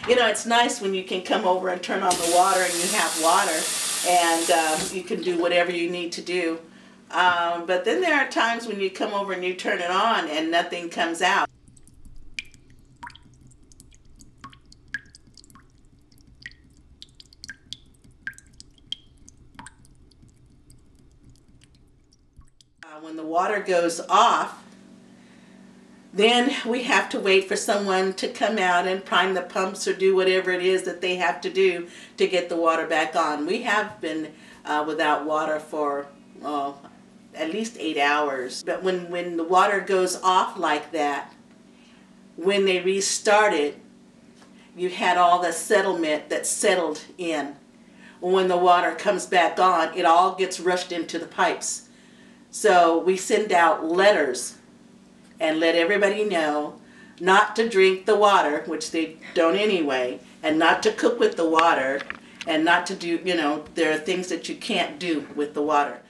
You know, it's nice when you can come over and turn on the water and you have water, and you can do whatever you need to do. But then there are times when you come over and you turn it on and nothing comes out. When the water goes off, then we have to wait for someone to come out and prime the pumps or do whatever it is that they have to do to get the water back on. We have been without water for at least 8 hours. But when the water goes off like that, when they restart it, you had all the settlement that settled in. When the water comes back on, it all gets rushed into the pipes. So we send out letters and let everybody know not to drink the water, which they don't anyway, and not to cook with the water, and not to do, you know, there are things that you can't do with the water.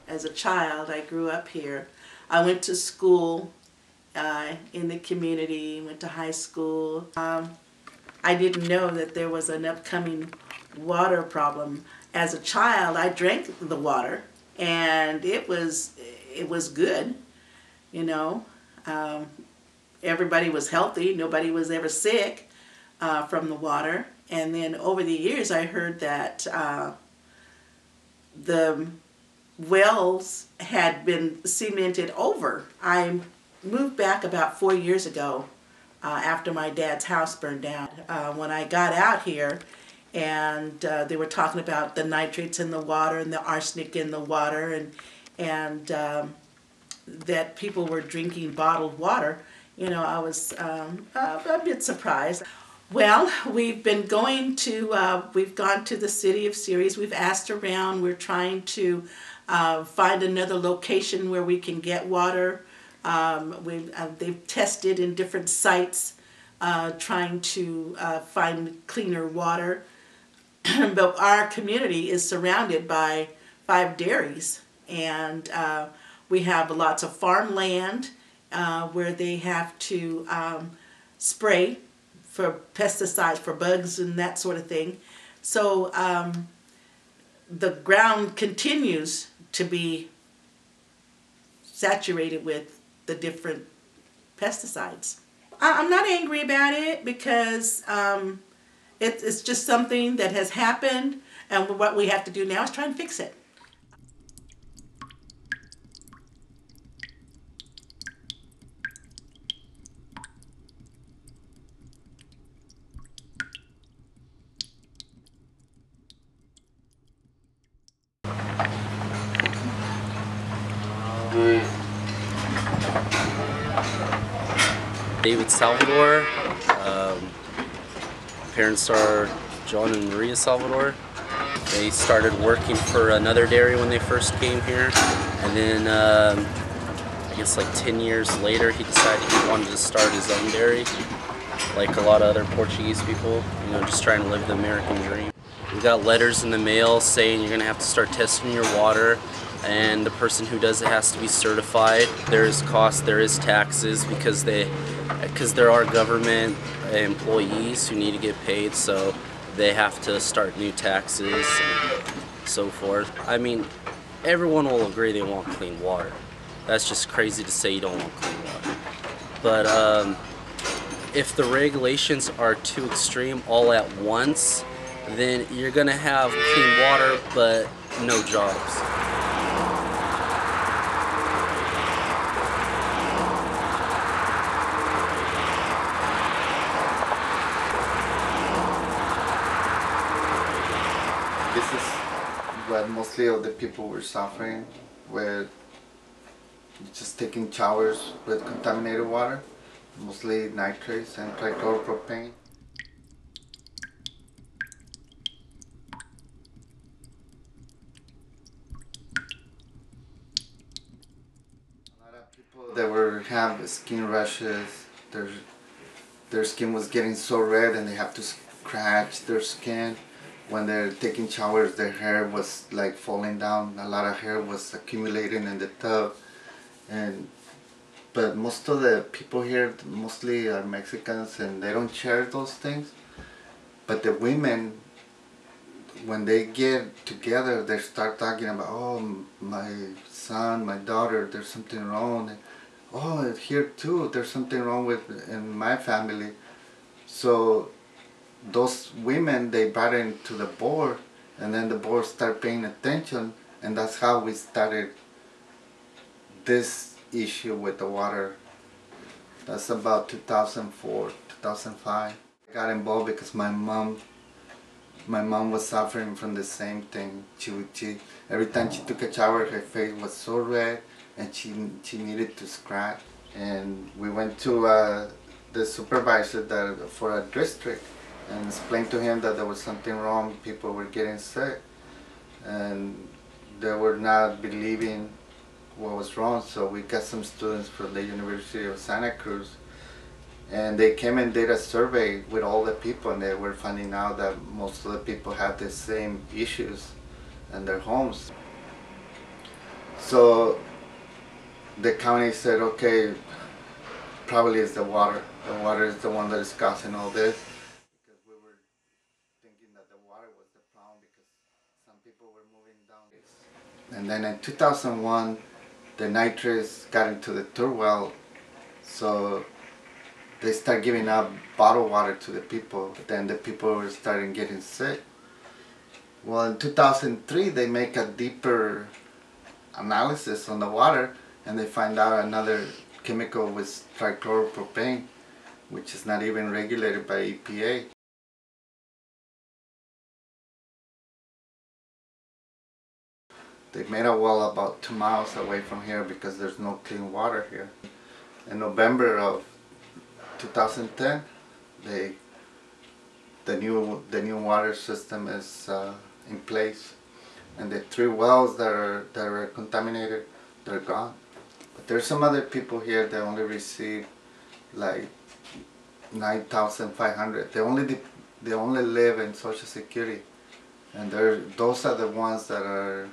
As a child, I grew up here. I went to school in the community, went to high school. I didn't know that there was an upcoming water problem. As a child, I drank the water, and it was good, you know. Everybody was healthy. Nobody was ever sick from the water. And then over the years, I heard that the wells had been cemented over. I moved back about 4 years ago after my dad's house burned down. When I got out here, and they were talking about the nitrates in the water and the arsenic in the water, and that people were drinking bottled water, you know, I was a bit surprised. Well, we've been going to, we've gone to the city of Ceres. We've asked around. We're trying to find another location where we can get water. They've tested in different sites trying to find cleaner water. But our community is surrounded by 5 dairies, and we have lots of farmland where they have to spray for pesticides, for bugs and that sort of thing. So the ground continues to be saturated with the different pesticides. I'm not angry about it because it's just something that has happened, and what we have to do now is try and fix it. David Salvador. Parents are John and Maria Salvador. They started working for another dairy when they first came here, and then I guess like 10 years later he decided he wanted to start his own dairy, like a lot of other Portuguese people, you know, just trying to live the American dream. We got letters in the mail saying you're gonna have to start testing your water, and the person who does it has to be certified. There is cost, there is taxes, because there are government employees who need to get paid, so they have to start new taxes and so forth. I mean, everyone will agree they want clean water. That's just crazy to say you don't want clean water. But if the regulations are too extreme all at once, then you're gonna have clean water but no jobs. This is what mostly of the people were suffering with, just taking showers with contaminated water, mostly nitrates and trichloropropane. have skin rashes. Their skin was getting so red and they have to scratch their skin. When they're taking showers, their hair was like falling down. A lot of hair was accumulating in the tub. But most of the people here mostly are Mexicans and they don't share those things. But the women, when they get together, they start talking about, oh, my son, my daughter, there's something wrong. And, oh, here too, there's something wrong in my family. So those women, they brought it to the board, and then the board started paying attention, and that's how we started this issue with the water. That's about 2004, 2005. I got involved because my mom was suffering from the same thing. Every time she took a shower, her face was so red, and she needed to scratch. And we went to the supervisor for a district and explained to him that there was something wrong. People were getting sick, and they were not believing what was wrong. So we got some students from the University of Santa Cruz, and they came and did a survey with all the people, and they were finding out that most of the people had the same issues in their homes. So the county said, okay, probably it's the water. The water is the one that is causing all this. Because we were thinking that the water was the problem because some people were moving down. And then in 2001, the nitrates got into the third well, so they start giving out bottled water to the people. But then the people were starting getting sick. Well, in 2003, they make a deeper analysis on the water, and they find out another chemical was trichloropropane, which is not even regulated by EPA. They made a well about 2 miles away from here because there's no clean water here. In November of 2010, the new water system is in place, and the 3 wells that are contaminated, they're gone. But there's some other people here that only receive like 9,500. They only live in Social Security, and those are the ones that are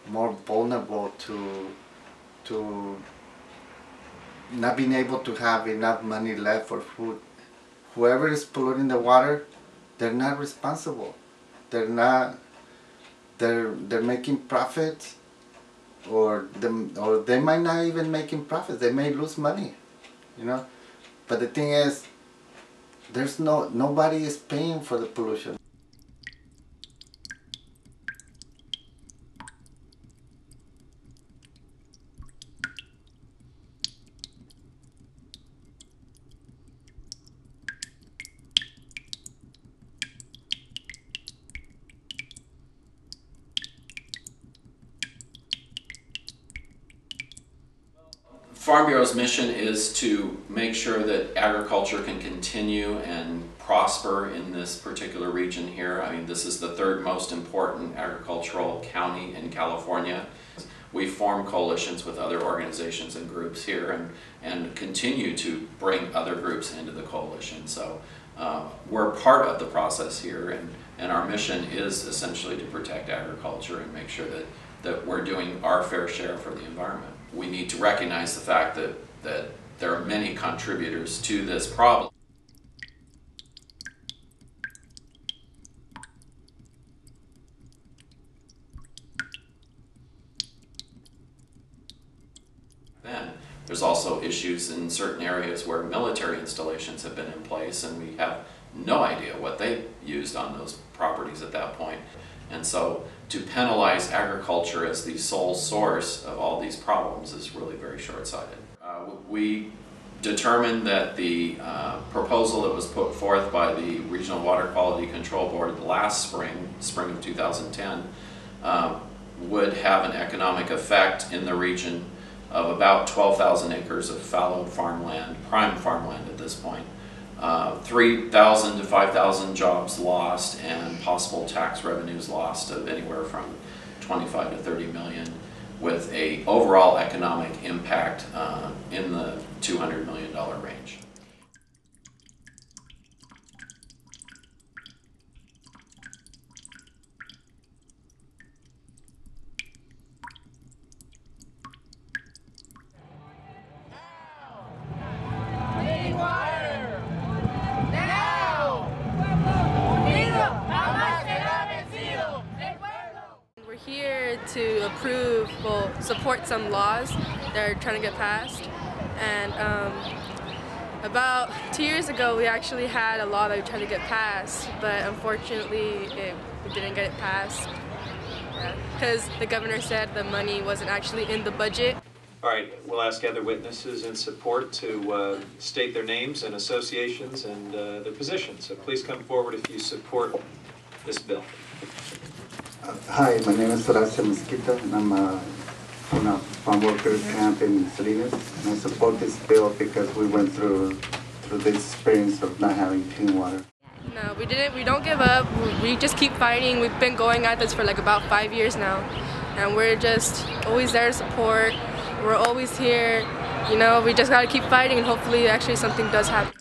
more vulnerable to not being able to have enough money left for food. Whoever is polluting the water, they're not responsible. They're making profits, or they might not even making profits. They may lose money, you know. But the thing is, nobody is paying for the pollution. Farm Bureau's mission is to make sure that agriculture can continue and prosper in this particular region here. I mean, this is the 3rd most important agricultural county in California. We form coalitions with other organizations and groups here and continue to bring other groups into the coalition. So we're part of the process here, and our mission is essentially to protect agriculture and make sure that we're doing our fair share for the environment. We need to recognize the fact that there are many contributors to this problem. Then there's also issues in certain areas where military installations have been in place, and we have no idea what they used on those properties at that point. And so to penalize agriculture as the sole source of all these problems is really very short-sighted. We determined that the proposal that was put forth by the Regional Water Quality Control Board last spring of 2010, would have an economic effect in the region of about 12,000 acres of fallow farmland, prime farmland at this point. 3,000 to 5,000 jobs lost, and possible tax revenues lost of anywhere from 25 to 30 million, with a overall economic impact in the $200 million range. We're here to approve, well, support some laws that are trying to get passed. And about 2 years ago, we actually had a law that we tried to get passed, but unfortunately, we didn't get it passed because the governor said the money wasn't actually in the budget. All right, we'll ask other witnesses in support to state their names and associations and their positions. So please come forward if you support this bill. Hi, my name is Horacio Mezquita, and I'm from a farm worker camp in Salinas. And I support this bill because we went through this experience of not having clean water. No, we didn't. We don't give up. We just keep fighting. We've been going at this for like about 5 years now, and we're just always there to support. We're always here. You know, we just gotta keep fighting, and hopefully, actually, something does happen.